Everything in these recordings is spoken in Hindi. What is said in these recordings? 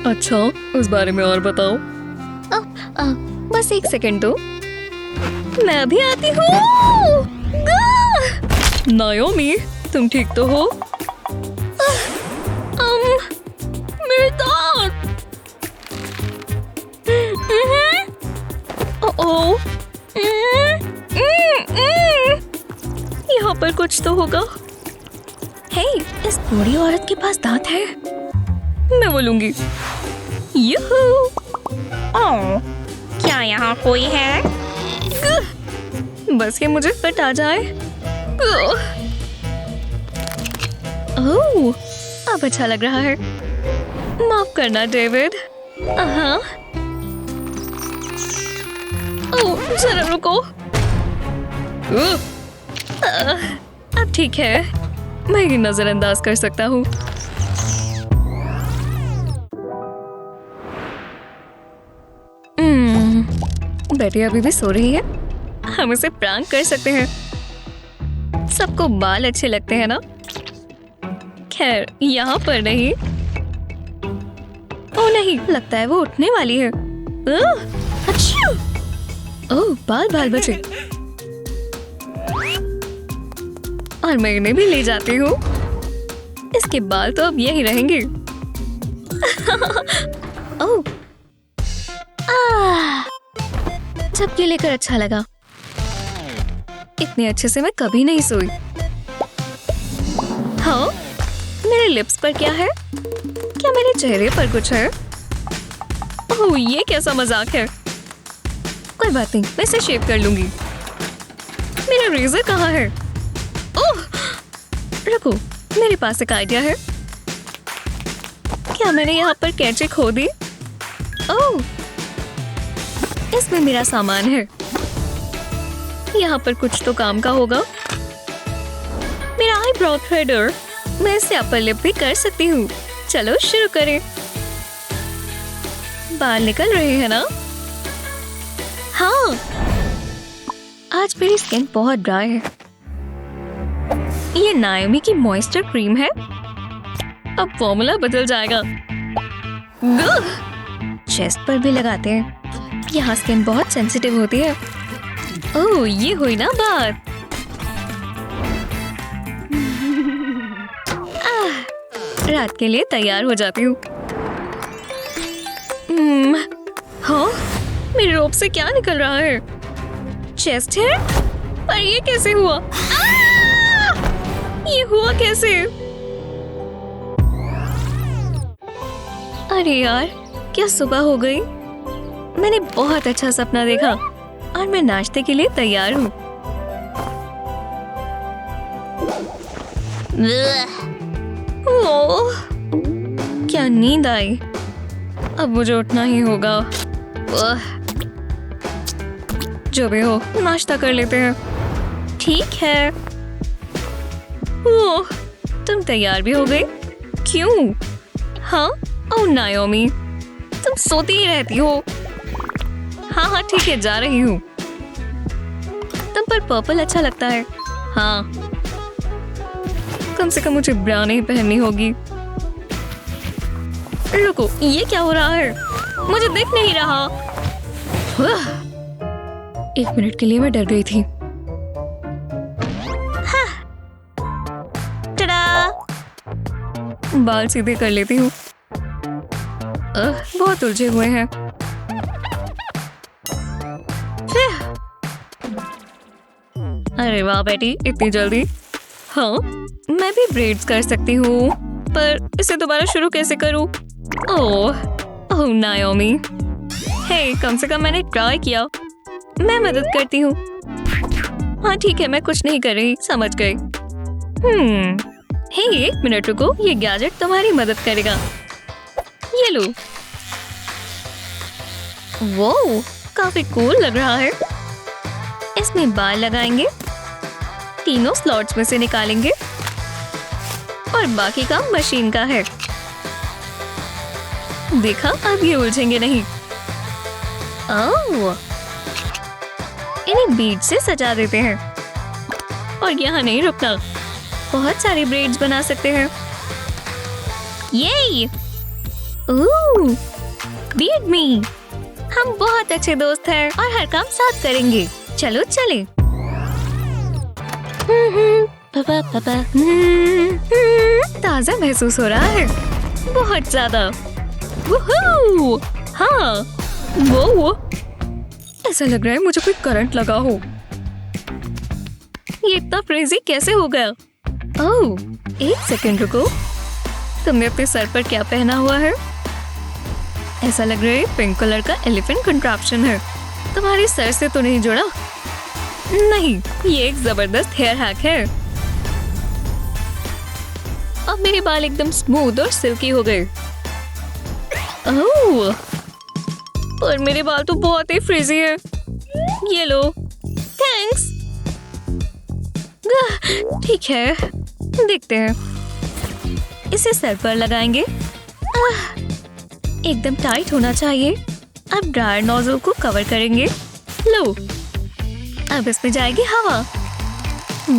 अच्छा, उस बारे में और बताओ। बस एक सेकंड दो, मैं भी आती हूँ। नायोमी, तुम ठीक तो हो? मेरे दांत। ओह, यहाँ पर कुछ तो होगा। हे, इस बूढ़ी औरत के पास दांत है। मैं बोलूंगी। यूहू! ओह, क्या यहाँ कोई है? बस ये मुझे फिट आ जाए। ओह, अब अच्छा लग रहा है। माफ करना डेविड। हाँ। ओह, जरा रुको। अब ठीक है, मैं ये नजरअंदाज कर सकता हूँ। बेटी अभी भी सो रही है। हम इसे प्रैंक कर सकते हैं। सबको बाल अच्छे लगते हैं ना? खैर, यहाँ पर नहीं। ओह नहीं, लगता है वो उठने वाली है। अच्छा। ओह, बाल बाल बचे। और मैं इन्हें भी ले जाती हूँ। इसके बाल तो अब यही रहेंगे। ओह, झपकी लेकर अच्छा लगा। इतने अच्छे से मैं कभी नहीं सोई। हाँ, मेरे लिप्स पर क्या है? क्या मेरे चेहरे पर कुछ है? ओह, ये कैसा मजाक है? कोई बात नहीं, मैं इसे शेव कर लूंगी। मेरा रेजर कहाँ है? ओह, रुको, मेरे पास एक आइडिया है। क्या मैंने यहाँ पर कैंची खो दी? ओह, इसमें मेरा सामान है। यहाँ पर कुछ तो काम का होगा। मेरा आईब्रो थ्रेडर। मैं इससे अपर लिप भी कर सकती हूँ। चलो शुरू करें। बाल निकल रहे हैं ना? हाँ। आज मेरी स्किन बहुत ड्राई है। ये नायोमी की मॉइस्चर क्रीम है। अब फॉर्मूला बदल जाएगा। चेस्ट पर भी लगाते हैं। यहाँ स्किन बहुत सेंसिटिव होती है। ओह, ये हुई ना बात। रात के लिए तैयार हो जाती हूँ। हाँ, मेरे रोब से क्या निकल रहा है? चेस्ट है? पर ये कैसे हुआ? ये हुआ कैसे? अरे यार, क्या सुबह हो गई? मैंने बहुत अच्छा सपना देखा और मैं नाश्ते के लिए तैयार हूँ। ओह, क्या नींद आई। अब मुझे उठना ही होगा। जो भी हो, नाश्ता कर लेते हैं। ठीक है। ओह, तुम तैयार भी हो गई? क्यों? हाँ? ओह नायोमी, तुम सोती ही रहती हो। हाँ हाँ ठीक है, जा रही हूँ। तुम पर पर्पल अच्छा लगता है। हाँ, कम से कम मुझे ब्राउन ही पहननी होगी। रुको, ये क्या हो रहा है? मुझे दिख नहीं रहा। एक मिनट के लिए मैं डर गई थी। हाँ। टडा! बाल सीधे कर लेती हूँ। बहुत उलझे हुए हैं। अरे वाह बेटी, इतनी जल्दी। हाँ, मैं भी ब्रेड्स कर सकती हूँ, पर इसे दोबारा शुरू कैसे करूँ? ओह नायोमी, हे, कम से कम मैंने ट्राई किया। मैं मदद करती हूँ। हाँ ठीक है, मैं कुछ नहीं कर रही, समझ गई। हे, एक मिनट रुको, ये गैजेट तुम्हारी मदद करेगा। ये लो। वो काफी कूल लग रहा है। इसमें बाल लगाएंगे, तीनों स्लॉट्स में से निकालेंगे और बाकी काम मशीन का है। देखा, अब ये उलझेंगे नहीं। ओह, इन्हें बीड से सजा देते हैं। और यहाँ नहीं रुकना, बहुत सारे ब्रेड्स बना सकते हैं। ये ओह, बीट मी। हम बहुत अच्छे दोस्त हैं और हर काम साथ करेंगे। चलो चले। ताज़ा महसूस हो रहा है, बहुत ज्यादा। वूहू! हाँ, वो ऐसा लग रहा है मुझे कोई करंट लगा हो। ये इतना क्रेजी कैसे हो गया? ओह, एक सेकंड रुको। तुमने अपने सर पर क्या पहना हुआ है? ऐसा लग रहा है पिंक कलर का एलिफेंट कंट्रैप्शन है। तुम्हारे सर से तो नहीं जुड़ा? नहीं, ये एक जबरदस्त हेयर हैक है। अब मेरे बाल एकदम स्मूथ और सिल्की हो गए। ओह, पर मेरे बाल तो बहुत ही फ्रिजी है। ये लो। थैंक्स। ठीक है, देखते हैं। इसे सर पर लगाएंगे। एकदम टाइट होना चाहिए। अब ड्रायर नोजल को कवर करेंगे। लो, अब इसमें जाएगी हवा।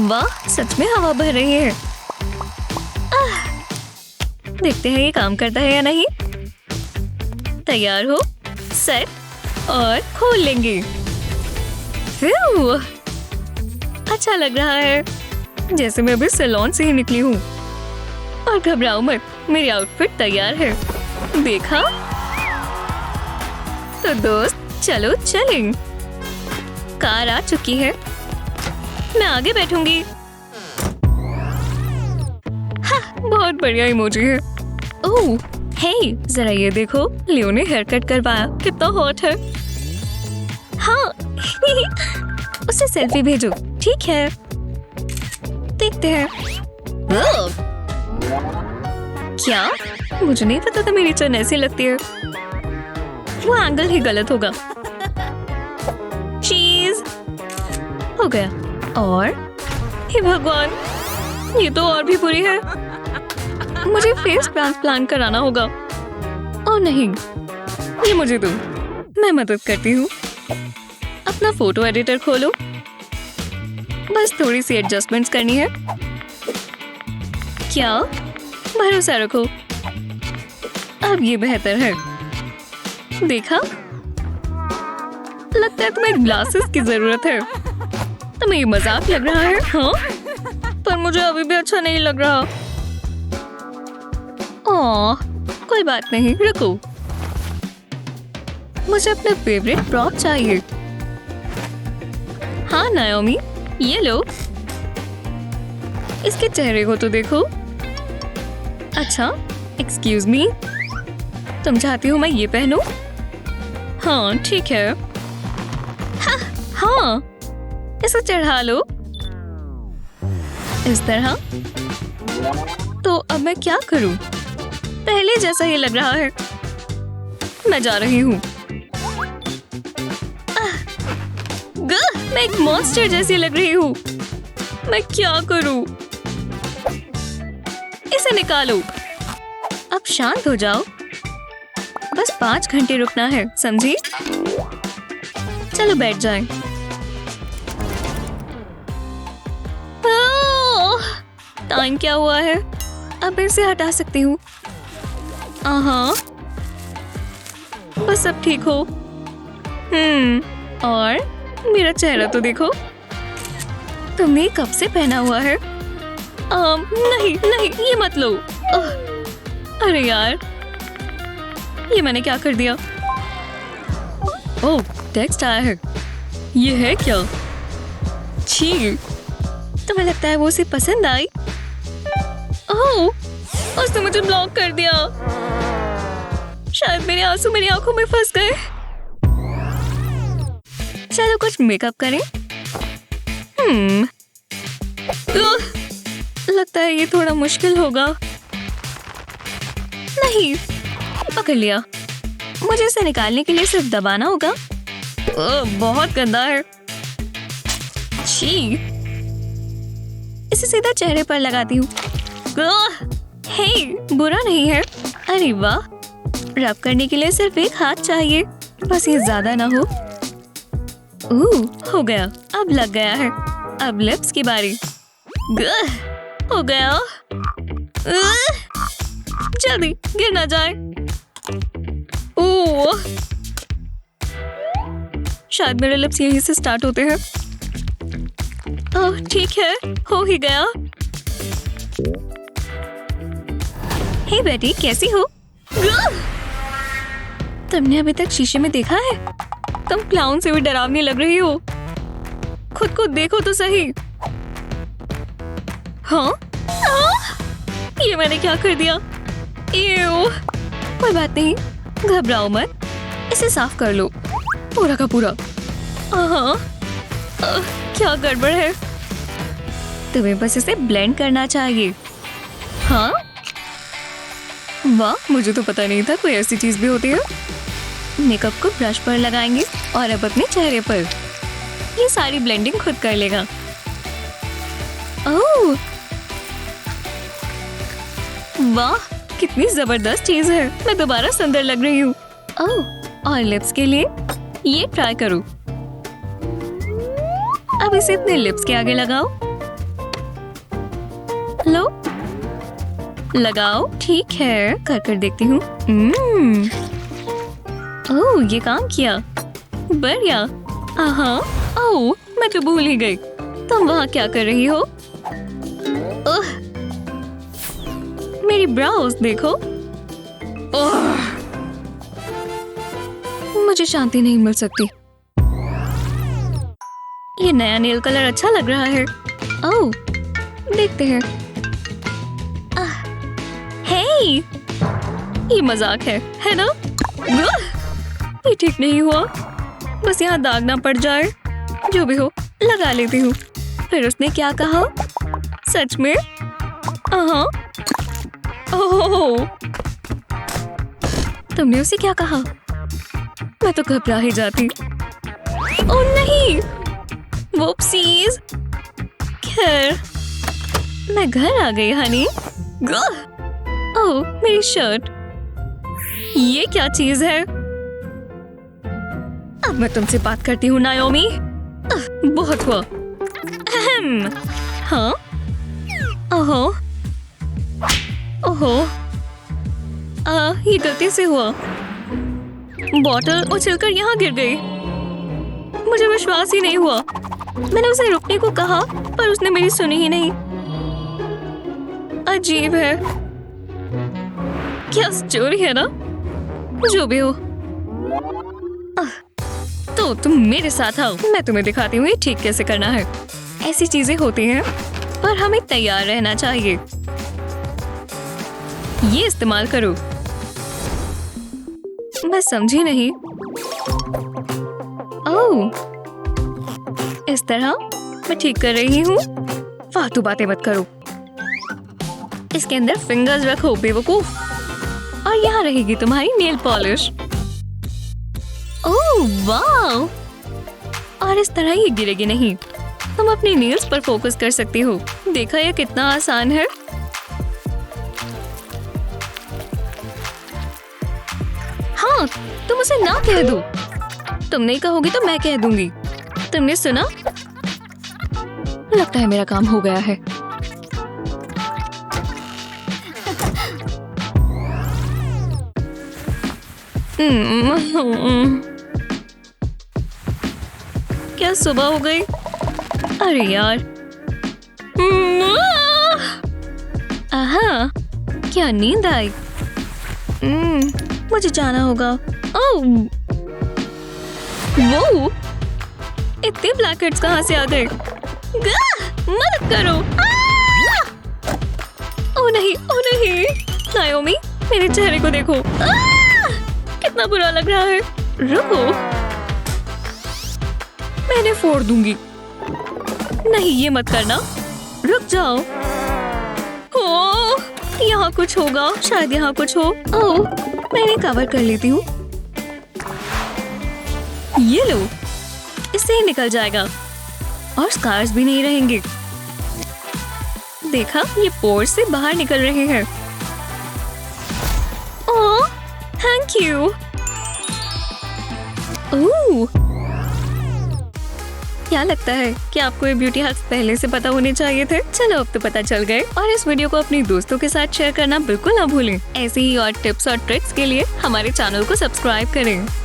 वाह, सच में हवा बह रही है। देखते हैं ये काम करता है या नहीं। तैयार हो? सेट और खोल लेंगे। अच्छा लग रहा है, जैसे मैं अभी सैलून से ही निकली हूँ। और घबराओ मत, मेरी आउटफिट तैयार है। देखा? तो दोस्त, चलो चलें। कार आ चुकी है। मैं आगे बैठूंगी। हाँ, बहुत बढ़िया इमोजी है। ओह, हे, जरा ये देखो, लियो ने हेयर कट करवाया। कितना हॉट है। हाँ, उसे सेल्फी भेजो। ठीक है, देखते हैं। क्या? मुझे नहीं पता था मेरी चन ऐसी लगती है। वो एंगल ही गलत होगा। चीज हो गया। और हे भगवान, ये तो और भी बुरी है। मुझे फेस ट्रांसप्लांट कराना होगा। ओह नहीं, ये मुझे दो, मैं मदद करती हूँ। अपना फोटो एडिटर खोलो। बस थोड़ी सी एडजस्टमेंट्स करनी है। क्या? भरोसा रखो, अब ये बेहतर है। देखा? लगता है तुम्हें ग्लासेस की जरूरत है। तुम्हें ये मजाक लग रहा है? हाँ, पर मुझे अभी भी अच्छा नहीं लग रहा। ओह, कोई बात नहीं, रुको। मुझे अपना फेवरेट प्रॉप चाहिए। हाँ नाओमी, ये लो। इसके चेहरे को तो देखो। अच्छा, एक्सक्यूज मी, तुम चाहती हो मैं ये पहनूं? हाँ ठीक है। हाँ, इसे चढ़ा लो इस तरह। तो अब मैं क्या करूं? पहले जैसा ही लग रहा है। मैं जा रही हूँ। मैं एक मॉन्स्टर जैसी लग रही हूँ। मैं क्या करूं? इसे निकालो। अब शांत हो जाओ। बस 5 घंटे रुकना है, समझी? चलो बैठ जाएं। टाइम क्या हुआ है? अब इसे हटा सकती हूँ। हाँ, बस अब ठीक हो। और मेरा चेहरा तो देखो। तुमने कब से पहना हुआ है? नहीं नहीं, ये मत लो। अरे यार, ये मैंने क्या कर दिया? ओह, टेक्स्ट आया है। ये है क्या? छी, तुम्हें लगता है वो उसे पसंद आई? ओह, उसने मुझे ब्लॉक कर दिया। शायद मेरे आंसू मेरी आंखों में फंस गए। चलो कुछ मेकअप करें। लगता है ये थोड़ा मुश्किल होगा। नहीं, पकड़ लिया। मुझे इसे निकालने के लिए सिर्फ दबाना होगा। बहुत गंदा है। छी, इसे सीधा चेहरे पर लगाती हूँ। हे, बुरा नहीं है। अरे वाह, रब करने के लिए सिर्फ एक हाथ चाहिए। बस ये ज्यादा ना हो। हो गया, अब लग गया है। अब लिप्स की बारी। हो गया। जल्दी, गिर ना जाए। ओह, शायद मेरे लिप्स यहीं से स्टार्ट होते हैं। ओह ठीक है, हो ही गया। हे बेटी, कैसी हो? तुमने अभी तक शीशे में देखा है? तुम क्लाउन से भी डरावनी लग रही हो। खुद को देखो तो सही। हाँ? ये मैंने क्या कर दिया? एव। कोई बात नहीं, घबराओ मत। इसे साफ कर लो, पूरा का पूरा। हाँ, क्या गड़बड़ है? तुम्हें बस इसे ब्लेंड करना चाहिए। हाँ? वाह, मुझे तो पता नहीं था कोई ऐसी चीज भी होती है। मेकअप को ब्रश पर लगाएंगे और अब अपने चेहरे पर। ये सारी ब्लेंडिंग खुद कर लेगा। ओह, वाह, कितनी जबरदस्त चीज है। मैं दोबारा सुंदर लग रही हूँ। ओह, और लिप्स के लिए ये ट्राई करो। अब इसे अपने लिप्स के आगे लगाओ। लो, लगाओ। ठीक है, कर देखती हूँ। ओह, ये काम किया। बढ़िया। ओह, मैं तो भूल ही गई। तुम वहाँ क्या कर रही हो? ओह, मेरी ब्राउज देखो। ओह, मुझे शांति नहीं मिल सकती। ये नया नेल कलर अच्छा लग रहा है। ओह, देखते हैं। हे, ये मजाक है ना? ये ठीक नहीं हुआ। बस यहाँ दाग ना पड़ जाए। जो भी हो, लगा लेती हूँ। फिर उसने क्या कहा? सच में? ओह, तुमने उसे क्या कहा? मैं तो घबरा ही जाती। ओह नहीं, वुप्सीज। खैर, मैं घर आ गई हनी। ओह, मेरी शर्ट। ये क्या चीज है? अब मैं तुमसे बात करती हूँ नायोमी। बहुत हुआ। हाँ? ओहो, ओहो, ये गलती से हुआ। बॉटल उछलकर यहाँ गिर गई। मुझे विश्वास ही नहीं हुआ। मैंने उसे रुकने को कहा, पर उसने मेरी सुनी ही नहीं। अजीब है। क्या चोरी है ना? जो भी हो। तो तुम मेरे साथ आओ, मैं तुम्हें दिखाती हूँ ये ठीक कैसे करना है। ऐसी चीजें होती हैं, पर हमें तैयार रहना चाहिए। ये इस्तेमाल करो। मैं समझी नहीं। ओह, इस तरह मैं ठीक कर रही हूँ। फालतू बातें मत करो। इसके अंदर फिंगर्स रखो बेवकूफ। और यहाँ रहेगी तुम्हारी नेल पॉलिश। ओह वाह! और इस तरह ये गिरेगी नहीं। तुम अपनी नेल्स पर फोकस कर सकती हो। देखा ये कितना आसान है। हाँ, तुम उसे ना कह दो। तुम नहीं कहोगी तो मैं कह दूंगी। तुमने सुना? लगता है मेरा काम हो गया है। क्या सुबह हो गई? अरे यार। आहा, क्या नींद आई? मुझे जाना होगा। ओह, वो इतने ब्लैकेट्स कहाँ से आ गए? मदद करो। ओह नहीं, ओह नहीं। नायोमी, मेरे चेहरे को देखो। कितना बुरा लग रहा है। रुको, मैंने फोड़ दूंगी। नहीं, ये मत करना। रुक जाओ। ओह, यहाँ कुछ होगा। शायद यहाँ कुछ हो। ओह, मैंने कवर कर लेती हूँ। ये लो, इससे ही निकल जाएगा और स्कार्स भी नहीं रहेंगे। देखा, ये पोर्स से बाहर निकल रहे हैं। ओह, थैंक यू। ओह, क्या लगता है कि आपको ये ब्यूटी हैक्स पहले से पता होने चाहिए थे? चलो अब तो पता चल गए। और इस वीडियो को अपने दोस्तों के साथ शेयर करना बिल्कुल ना भूलें। ऐसे ही और टिप्स और ट्रिक्स के लिए हमारे चैनल को सब्सक्राइब करें।